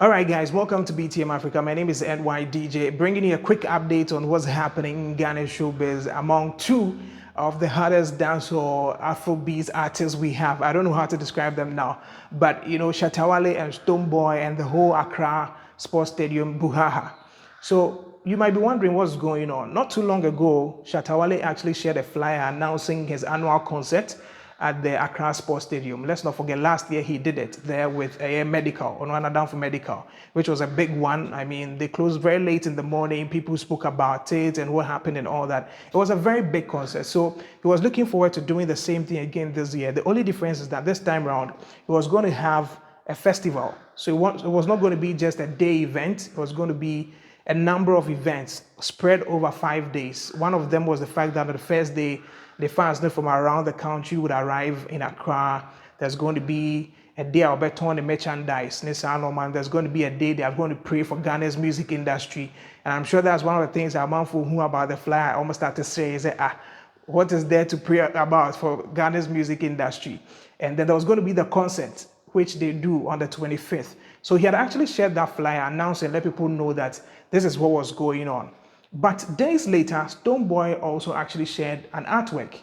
All right, guys, welcome to BTM Afrika. My name is NYDJ, bringing you a quick update on what's happening in Ghana showbiz among two of the hottest dancehall Afrobeats artists we have. I don't know how to describe them now, but Shatta Wale and Stonebwoy and the whole Accra Sports Stadium, Brouhaha. So you might be wondering what's going on. Not too long ago, Shatta Wale actually shared a flyer announcing his annual concert at the Accra Sports Stadium. Let's not forget, last year he did it there with a medical, on one down for medical, which was a big one. I mean, they closed very late in the morning. People spoke about it and what happened and all that. It was a very big concert. So he was looking forward to doing the same thing again this year. The only difference is that this time around, he was going to have a festival. So it was not going to be just a day event. It was going to be a number of events spread over 5 days. One of them was the fact that on the first day, the fans from around the country would arrive in Accra. There's going to be a day of beton the merchandise. There's going to be a day they are going to pray for Ghana's music industry. And I'm sure that's one of the things I'm mindful who about the flyer almost start to say is that, what is there to pray about for Ghana's music industry? And then there was going to be the concert, which they do on the 25th. So he had actually shared that flyer, announced and let people know that this is what was going on. But days later, Stonebwoy also actually shared an artwork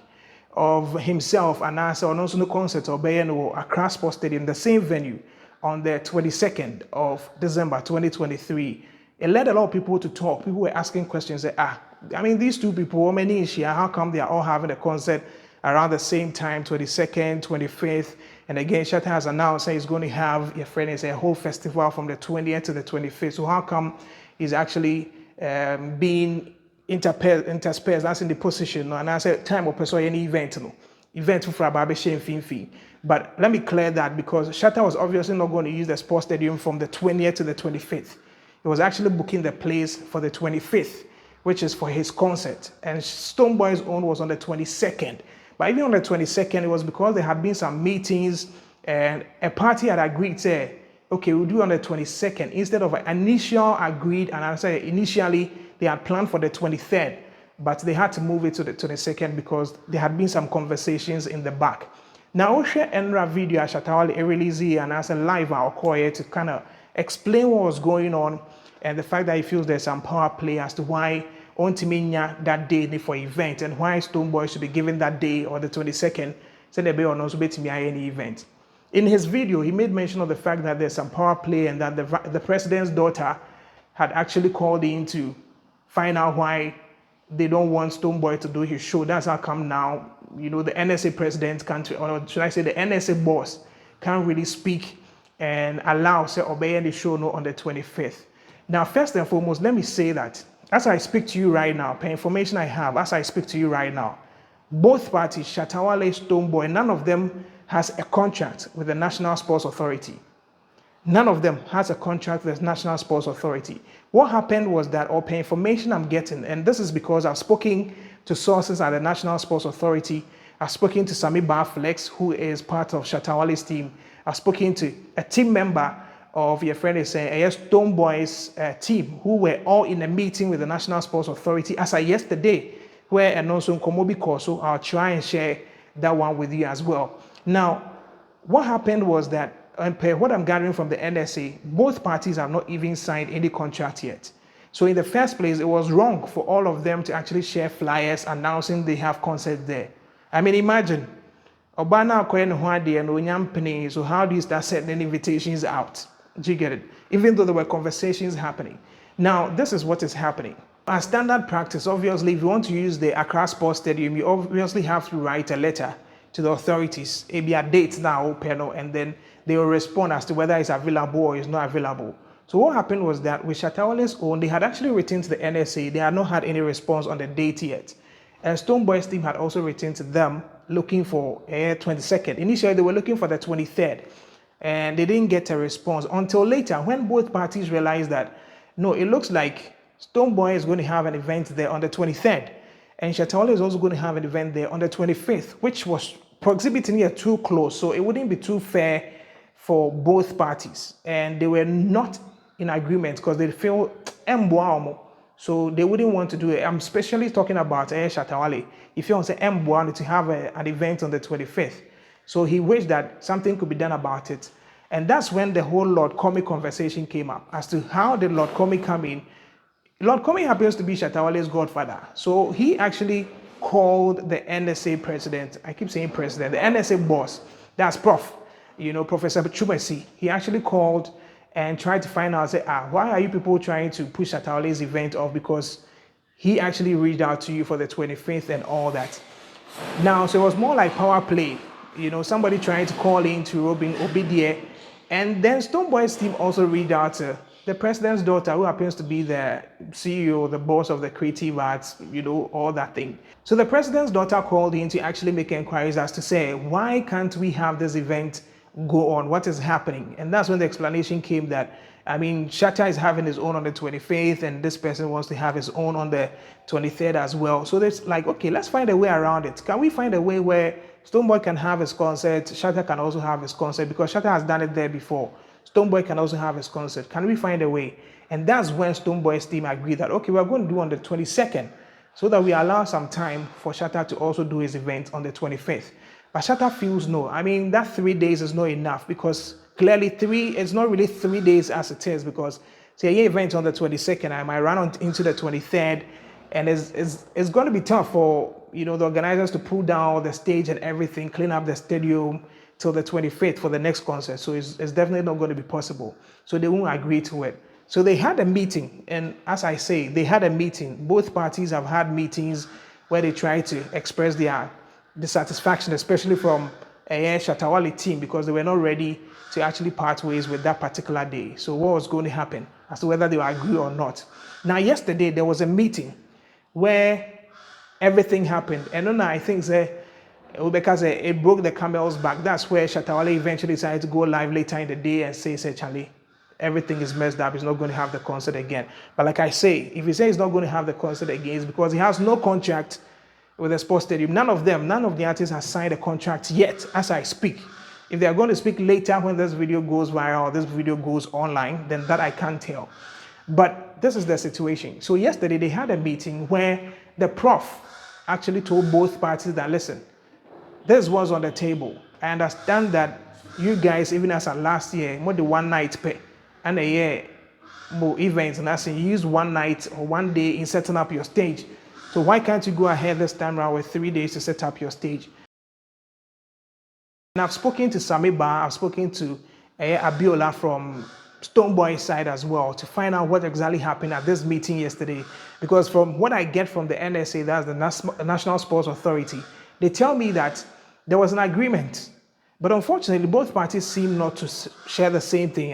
of himself and also the concert of Accra Sports Stadium, the same venue, on the 22nd of December 2023. It led a lot of people to talk. People were asking questions. These two people, how come they are all having a concert around the same time, 22nd, 25th? And again, Shatta has announced that he's going to have a whole festival from the 20th to the 25th. So how come he's actually being interspersed, that's in the position, and I said time of person any event for a but let me clear that, because Shatta was obviously not going to use the sports stadium from the 20th to the 25th. He was actually booking the place for the 25th, which is for his concert, and Stonebwoy's own was on the 22nd. But even on the 22nd, it was because there had been some meetings and a party had agreed to, okay, we'll do on the 22nd instead of an initial agreed, and I say initially they had planned for the 23rd, but they had to move it to the 22nd because there had been some conversations in the back. Now, I'll share Enra video at Shatta Wale release and as a live I'll call it to kind of explain what was going on and the fact that he feels there's some power play as to why Ontiminya that day for event and why Stonebwoy should be given that day or the 22nd, so they be on also any event. In his video, he made mention of the fact that there's some power play and that the president's daughter had actually called in to find out why they don't want Stonebwoy to do his show. That's how come now, the NSA president can't, or should I say the NSA boss, can't really speak and allow say obey the show no on the 25th. Now, first and foremost, let me say that as I speak to you right now, per information I have, as I speak to you right now, both parties, Shatta Wale, Stonebwoy, none of them has a contract with the National Sports Authority. None of them has a contract with the National Sports Authority. What happened was that, or per information I'm getting, and this is because I've spoken to sources at the National Sports Authority, I've spoken to Sami Barflex, who is part of Shatta Wale's team. I've spoken to a team member of your friend is Stonebwoy's team, who were all in a meeting with the National Sports Authority as of yesterday, where and also in Komobi Koso, I'll try and share that one with you as well. Now, what happened was that, and per what I'm gathering from the NSA, both parties have not even signed any contract yet. So in the first place, it was wrong for all of them to actually share flyers announcing they have concerts there. I mean, imagine, Obana so how do you start sending invitations out? Do you get it? Even though there were conversations happening. Now, this is what is happening. As standard practice, obviously, if you want to use the Accra Sports Stadium, you obviously have to write a letter to the authorities, maybe a date now, and then they will respond as to whether it's available or it's not available. So what happened was that with Shatta Wale's own, they had actually written to the NSA. They had not had any response on the date yet. And Stonebwoy's team had also written to them looking for a 22nd. Initially, they were looking for the 23rd. And they didn't get a response until later when both parties realized that, no, it looks like Stonebwoy is going to have an event there on the 23rd. And Shatta Wale is also going to have an event there on the 25th, which was prohibiting too close. So it wouldn't be too fair for both parties. And they were not in agreement because they feel so they wouldn't want to do it. I'm especially talking about Shatta Wale. If you want to say to have an event on the 25th. So he wished that something could be done about it. And that's when the whole Lord Comey conversation came up as to how did Lord Comey come in. Lord Comey happens to be Shatta Wale's godfather. So he actually called the NSA president, I keep saying president, the NSA boss, that's Prof, Professor Chumesi. He actually called and tried to find out, say, why are you people trying to push Shatta Wale's event off? Because he actually reached out to you for the 25th and all that. Now, so it was more like power play, somebody trying to call in to Robin Obidie. And then Stonebwoy's team also reached out to the president's daughter, who happens to be the CEO, the boss of the creative arts, all that thing. So the president's daughter called in to actually make inquiries as to say, why can't we have this event go on? What is happening? And that's when the explanation came that, Shatta is having his own on the 25th, and this person wants to have his own on the 23rd as well. So it's like, okay, let's find a way around it. Can we find a way where Stonebwoy can have his concert, Shatta can also have his concert, because Shatta has done it there before. Stonebwoy can also have his concert. Can we find a way? And that's when Stonebwoy's team agreed that, okay, we're going to do on the 22nd, so that we allow some time for Shatta to also do his event on the 25th. But Shatta feels no. That 3 days is not enough, because clearly it's not really 3 days as it is, because say your event on the 22nd, I might run into the 23rd, and it's going to be tough for the organizers to pull down the stage and everything, clean up the stadium till the 25th for the next concert. So it's definitely not going to be possible. So they won't agree to it. So they had a meeting, and as I say, they had a meeting. Both parties have had meetings where they try to express their dissatisfaction, especially from Shatta Wale team, because they were not ready to actually part ways with that particular day. So what was going to happen as to whether they will agree or not. Now, yesterday there was a meeting where everything happened, and I think because it broke the camel's back. That's where Shatta Wale eventually decided to go live later in the day and say, Charlie, everything is messed up. He's not going to have the concert again. But like I say, if he says he's not going to have the concert again, it's because he has no contract with the sports stadium. None of the artists have signed a contract yet as I speak. If they are going to speak later when this video goes viral, this video goes online, then that I can't tell. But this is the situation. So yesterday they had a meeting where the prof actually told both parties that, listen, this was on the table. I understand that you guys, even as of last year, more the one night pay and a year more events, and that's you use one night or one day in setting up your stage. So why can't you go ahead this time around with 3 days to set up your stage? And I've spoken to Samiba, I've spoken to Abiola from Stonebwoy's side as well to find out what exactly happened at this meeting yesterday. Because from what I get from the NSA, that's the National Sports Authority, they tell me that there was an agreement. But unfortunately, both parties seem not to share the same thing.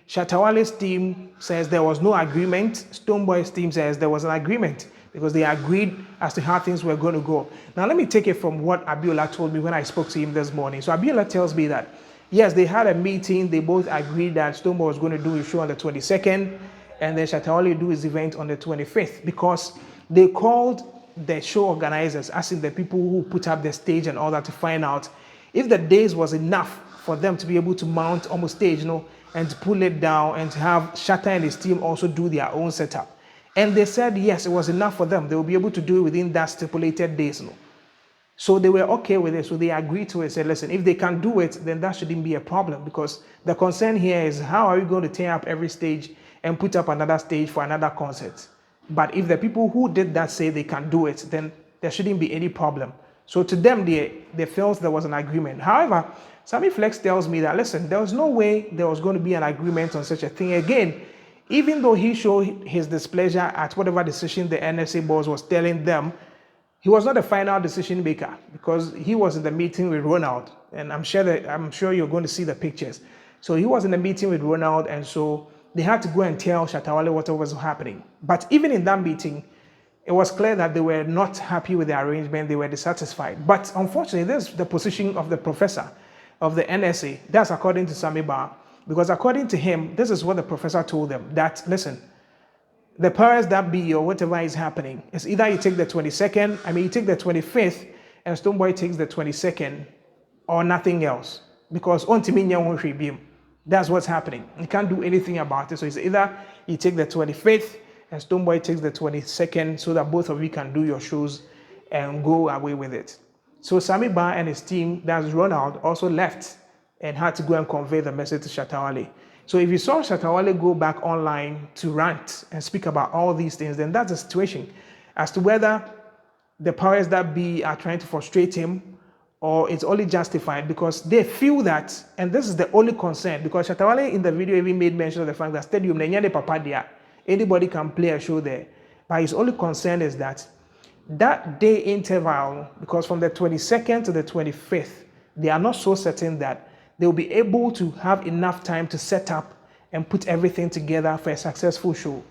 Shatta Wale's team says there was no agreement. Stonebwoy's team says there was an agreement, because they agreed as to how things were going to go. Now, let me take it from what Abiola told me when I spoke to him this morning. So Abiola tells me that, yes, they had a meeting. They both agreed that Stonebwoy was going to do his show on the 22nd, and then Shatta Wale do his event on the 25th, because they called the show organizers, asking the people who put up the stage and all that, to find out if the days was enough for them to be able to mount on the stage, and to pull it down, and to have Shatta and his team also do their own setup. And they said, yes, it was enough for them. They will be able to do it within that stipulated days. So they were okay with it. So they agreed to it. Said, listen, if they can do it, then that shouldn't be a problem, because the concern here is how are we going to tear up every stage and put up another stage for another concert? But if the people who did that say they can do it, then there shouldn't be any problem. So to them, they felt there was an agreement. However, Sammy Flex tells me that, listen, there was no way there was going to be an agreement on such a thing. Again, even though he showed his displeasure at whatever decision the NSA boss was telling them, he was not the final decision maker, because he was in the meeting with Ronald. And I'm sure you're going to see the pictures. So he was in the meeting with Ronald, and so they had to go and tell Shatta Wale what was happening. But even in that meeting, it was clear that they were not happy with the arrangement. They were dissatisfied. But unfortunately, this is the position of the professor of the NSA. That's according to Samiba, because according to him, this is what the professor told them, that, listen, the powers that be or whatever is happening, it's either you take the 22nd, you take the 25th, and Stonebwoy takes the 22nd, or nothing else. Because that's what's happening. You can't do anything about it. So it's either you take the 25th and Stonebwoy takes the 22nd, so that both of you can do your shows and go away with it. So Sami Ba and his team, that's Ronald, also left and had to go and convey the message to Shatta Wale. So if you saw Shatta Wale go back online to rant and speak about all these things, then that's the situation. As to whether the powers that be are trying to frustrate him or it's only justified because they feel that, and this is the only concern, because Shatta Wale in the video even made mention of the fact that stadium, anybody can play a show there. But his only concern is that day interval, because from the 22nd to the 25th, they are not so certain that they'll be able to have enough time to set up and put everything together for a successful show.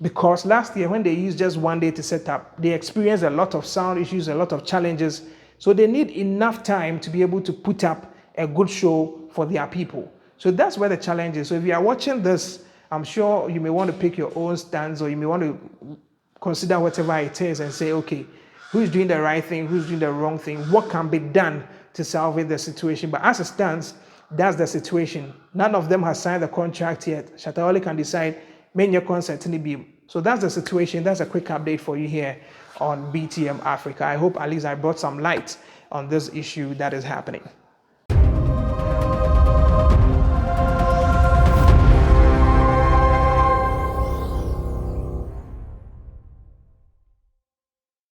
Because last year, when they used just one day to set up, they experienced a lot of sound issues, a lot of challenges. So they need enough time to be able to put up a good show for their people. So that's where the challenge is. So if you are watching this, I'm sure you may want to pick your own stance, or you may want to consider whatever it is and say, okay, who's doing the right thing, who's doing the wrong thing, what can be done to salvage the situation. But as it stands, that's the situation. None of them has signed the contract yet. Shatta Wale can decide, many concert in the beam. So that's the situation. That's a quick update for you here on BTM Afrika. I hope at least I brought some light on this issue that is happening.